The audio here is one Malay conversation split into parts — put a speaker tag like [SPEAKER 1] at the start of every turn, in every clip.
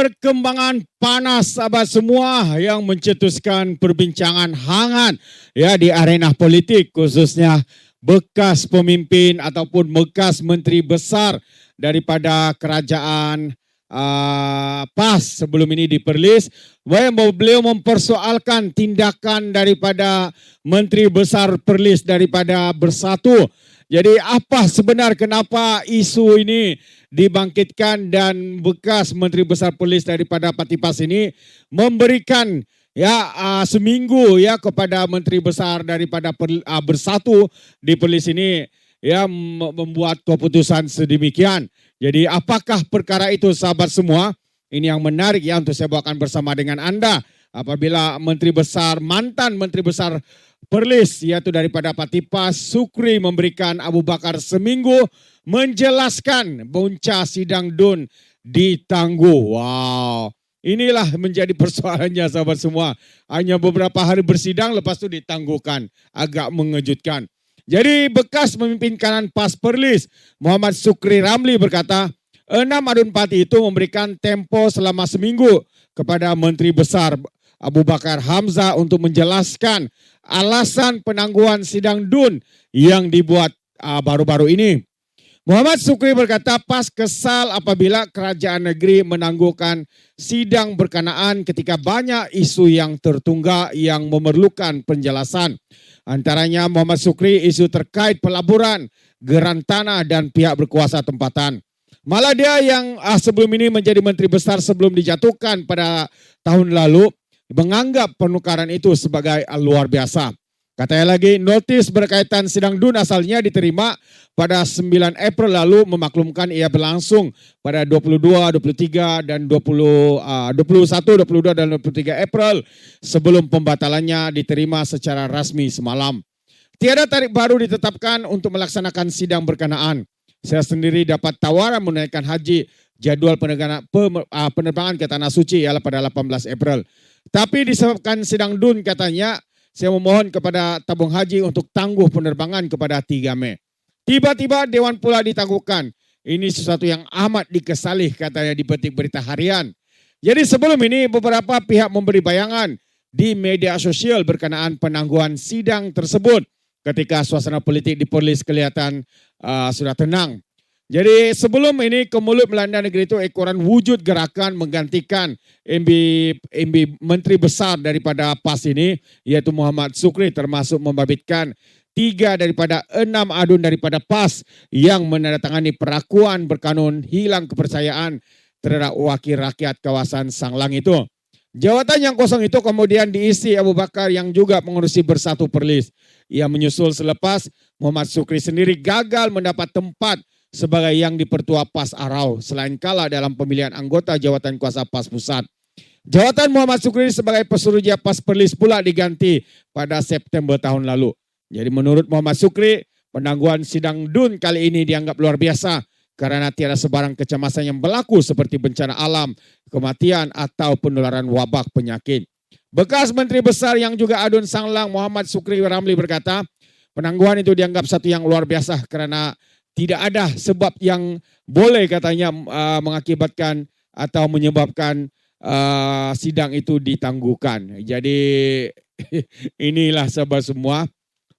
[SPEAKER 1] perkembangan panas sahabat semua yang mencetuskan perbincangan hangat ya di arena politik, khususnya bekas pemimpin ataupun bekas menteri besar daripada kerajaan PAS sebelum ini di Perlis. Beliau mempersoalkan tindakan daripada menteri besar Perlis daripada Bersatu. Jadi apa sebenar kenapa isu ini dibangkitkan dan bekas Menteri Besar Perlis daripada Parti PAS ini memberikan seminggu ya kepada Menteri Besar daripada Bersatu di Perlis ini ya membuat keputusan sedemikian. Jadi apakah perkara itu sahabat semua? Ini yang menarik ya untuk saya bawakan bersama dengan Anda. Apabila mantan Menteri Besar Perlis yaitu daripada Parti PAS Sukri memberikan Abu Bakar seminggu menjelaskan punca sidang DUN ditangguh. Wow, inilah menjadi persoalannya sahabat semua. Hanya beberapa hari bersidang lepas itu ditangguhkan. Agak mengejutkan. Jadi bekas pemimpin kanan PAS Perlis Muhammad Sukri Ramli berkata 6 adun parti itu memberikan tempo selama seminggu kepada Menteri Besar Abu Bakar Hamzah untuk menjelaskan alasan penangguhan sidang DUN yang dibuat baru-baru ini. Muhammad Sukri berkata PAS kesal apabila kerajaan negeri menangguhkan sidang berkenaan ketika banyak isu yang tertunggak yang memerlukan penjelasan. Antaranya Muhammad Sukri isu terkait pelaburan, geran tanah dan pihak berkuasa tempatan. Malah dia yang sebelum ini menjadi menteri besar sebelum dijatuhkan pada tahun lalu menganggap penukaran itu sebagai luar biasa. Katanya lagi, notis berkaitan sidang DUN asalnya diterima pada 9 April lalu memaklumkan ia berlangsung pada 22, 23 dan 21, 22 dan 23 April sebelum pembatalannya diterima secara rasmi semalam. Tiada tarikh baru ditetapkan untuk melaksanakan sidang berkenaan. Saya sendiri dapat tawaran menaikkan haji jadwal penerbangan ke Tanah Suci ialah pada 18 April. Tapi disebabkan sidang DUN katanya, saya memohon kepada tabung haji untuk tangguh penerbangan kepada 3 Mei. Tiba-tiba Dewan pula ditangguhkan. Ini sesuatu yang amat dikesalih katanya di Petik Berita Harian. Jadi sebelum ini beberapa pihak memberi bayangan di media sosial berkenaan penangguhan sidang tersebut ketika suasana politik di Perlis kelihatan sudah tenang. Jadi sebelum ini kemulut melanda negeri itu ekoran wujud gerakan menggantikan MB Menteri Besar daripada PAS ini yaitu Muhammad Sukri termasuk membabitkan 3 daripada 6 adun daripada PAS yang menandatangani perakuan berkanun hilang kepercayaan terhadap wakil rakyat kawasan Sanglang itu. Jawatan yang kosong itu kemudian diisi Abu Bakar yang juga mengurusi Bersatu Perlis. Ia menyusul selepas Muhammad Sukri sendiri gagal mendapat tempat sebagai yang dipertua PAS Arau selain kalah dalam pemilihan anggota jawatan kuasa PAS Pusat. Jawatan Muhammad Sukri sebagai pesuruhjaya PAS Perlis pula diganti pada September tahun lalu. Jadi menurut Muhammad Sukri, penangguhan sidang DUN kali ini dianggap luar biasa karena tiada sebarang kecemasan yang berlaku seperti bencana alam, kematian atau penularan wabak penyakit. Bekas Menteri Besar yang juga adun Sanglang Muhammad Sukri Ramli berkata, penangguhan itu dianggap satu yang luar biasa karena tidak ada sebab yang boleh katanya mengakibatkan atau menyebabkan sidang itu ditangguhkan. Jadi inilah sahabat semua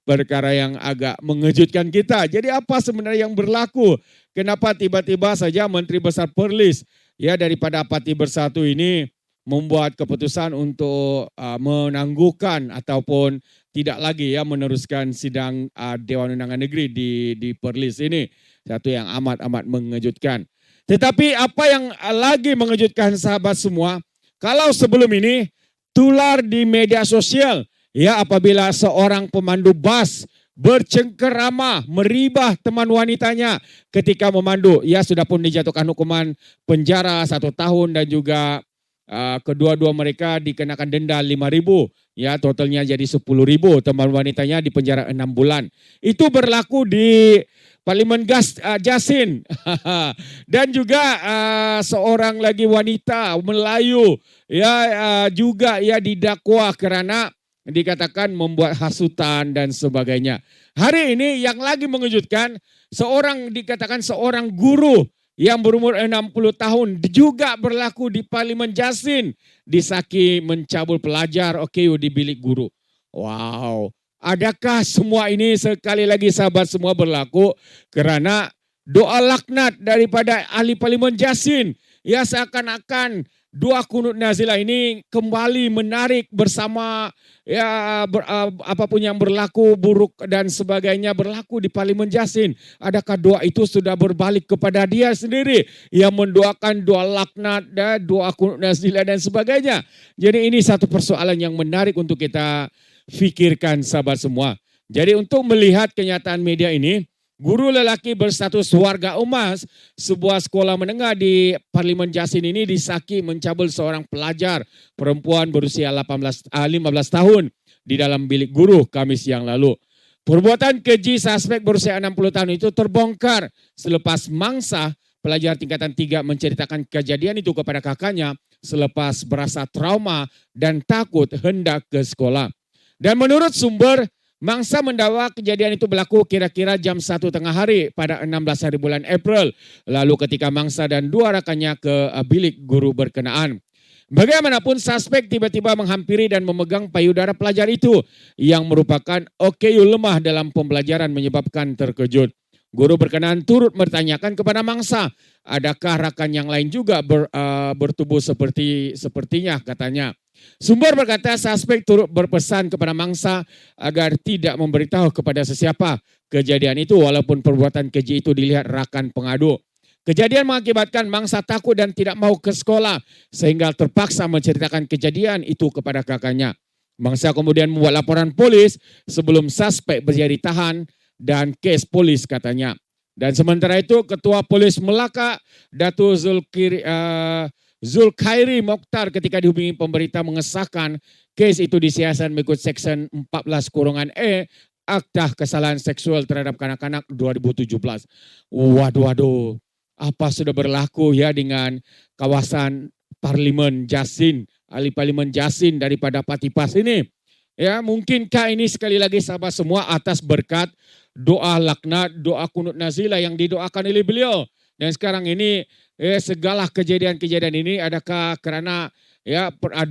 [SPEAKER 1] perkara yang agak mengejutkan kita. Jadi apa sebenarnya yang berlaku? Kenapa tiba-tiba saja Menteri Besar Perlis ya daripada Parti Bersatu ini membuat keputusan untuk menangguhkan ataupun tidak lagi ya meneruskan sidang Dewan Undangan Negeri di Perlis ini. Satu yang amat mengejutkan. Tetapi apa yang lagi mengejutkan sahabat semua, kalau sebelum ini tular di media sosial ya apabila seorang pemandu bas bercengkerama meribah teman wanitanya ketika memandu, ya sudah pun dijatuhkan hukuman penjara 1 tahun dan juga kedua-dua mereka dikenakan denda 5.000, ya totalnya jadi 10.000. Teman wanitanya di penjara 6 bulan. Itu berlaku di Parlimen Jasin dan juga seorang lagi wanita Melayu ya juga ya didakwa karena dikatakan membuat hasutan dan sebagainya. Hari ini yang lagi mengejutkan dikatakan seorang guru yang berumur 60 tahun juga berlaku di Parlimen Jasin. Disaki mencabul pelajar OKU di bilik guru. Wow, adakah semua ini sekali lagi sahabat semua berlaku kerana doa laknat daripada ahli Parlimen Jasin? Ya, seakan-akan doa kunut nazilah ini kembali menarik bersama apapun yang berlaku buruk dan sebagainya berlaku di Parlimen Jasin. Adakah doa itu sudah berbalik kepada dia sendiri yang mendoakan doa laknat dan doa kunut nazilah dan sebagainya? Jadi ini satu persoalan yang menarik untuk kita fikirkan sahabat semua. Jadi untuk melihat kenyataan media ini, guru lelaki berstatus warga emas sebuah sekolah menengah di Parlimen Jasin ini disaki mencabul seorang pelajar perempuan berusia 15 tahun di dalam bilik guru Kamis yang lalu. Perbuatan keji suspek berusia 60 tahun itu terbongkar selepas mangsa pelajar tingkatan 3 menceritakan kejadian itu kepada kakaknya selepas berasa trauma dan takut hendak ke sekolah. Dan menurut sumber, mangsa mendakwa kejadian itu berlaku kira-kira jam 1 tengah hari pada 16 hari bulan April. Lalu ketika mangsa dan 2 rakannya ke bilik guru berkenaan. Bagaimanapun suspek tiba-tiba menghampiri dan memegang payudara pelajar itu yang merupakan OKU lemah dalam pembelajaran menyebabkan terkejut. Guru berkenaan turut bertanyakan kepada mangsa, adakah rakan yang lain juga bertubuh sepertinya katanya. Sumber berkata suspek turut berpesan kepada mangsa agar tidak memberitahu kepada sesiapa kejadian itu walaupun perbuatan keji itu dilihat rakan pengadu. Kejadian mengakibatkan mangsa takut dan tidak mau ke sekolah sehingga terpaksa menceritakan kejadian itu kepada kakaknya. Mangsa kemudian membuat laporan polis sebelum suspek berjaya ditahan dan kes polis katanya. Dan sementara itu Ketua Polis Melaka Datuk Zulkhairi Mokhtar ketika dihubungi pemberita mengesahkan kes itu disiasat mengikut Seksyen 14-E Akta Kesalahan Seksual Terhadap Kanak-Kanak 2017. Waduh, apa sudah berlaku ya dengan kawasan Parlimen Jasin, ahli Parlimen Jasin daripada Patipas ini. Ya, mungkinkah ini sekali lagi sahabat semua atas berkat doa laknat, doa kunut nazilah yang didoakan oleh beliau. Dan sekarang ini segala kejadian-kejadian ini adakah kerana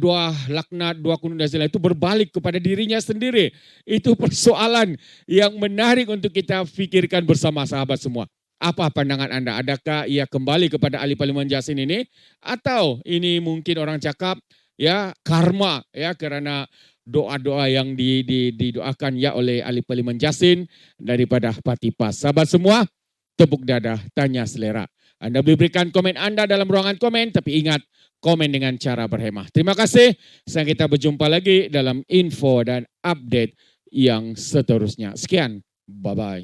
[SPEAKER 1] doa laknat, doa kunut nazilah itu berbalik kepada dirinya sendiri. Itu persoalan yang menarik untuk kita fikirkan bersama sahabat semua. Apa pandangan Anda? Adakah ia kembali kepada ahli Parlimen Jasin ini atau ini mungkin orang cakap karma kerana doa-doa yang didoakan oleh ahli Parlimen Jasin daripada Patipas. Sahabat semua, tepuk dada, tanya selera. Anda boleh berikan komen Anda dalam ruangan komen, tapi ingat komen dengan cara berhemah. Terima kasih. Sampai kita berjumpa lagi dalam info dan update yang seterusnya. Sekian, bye-bye.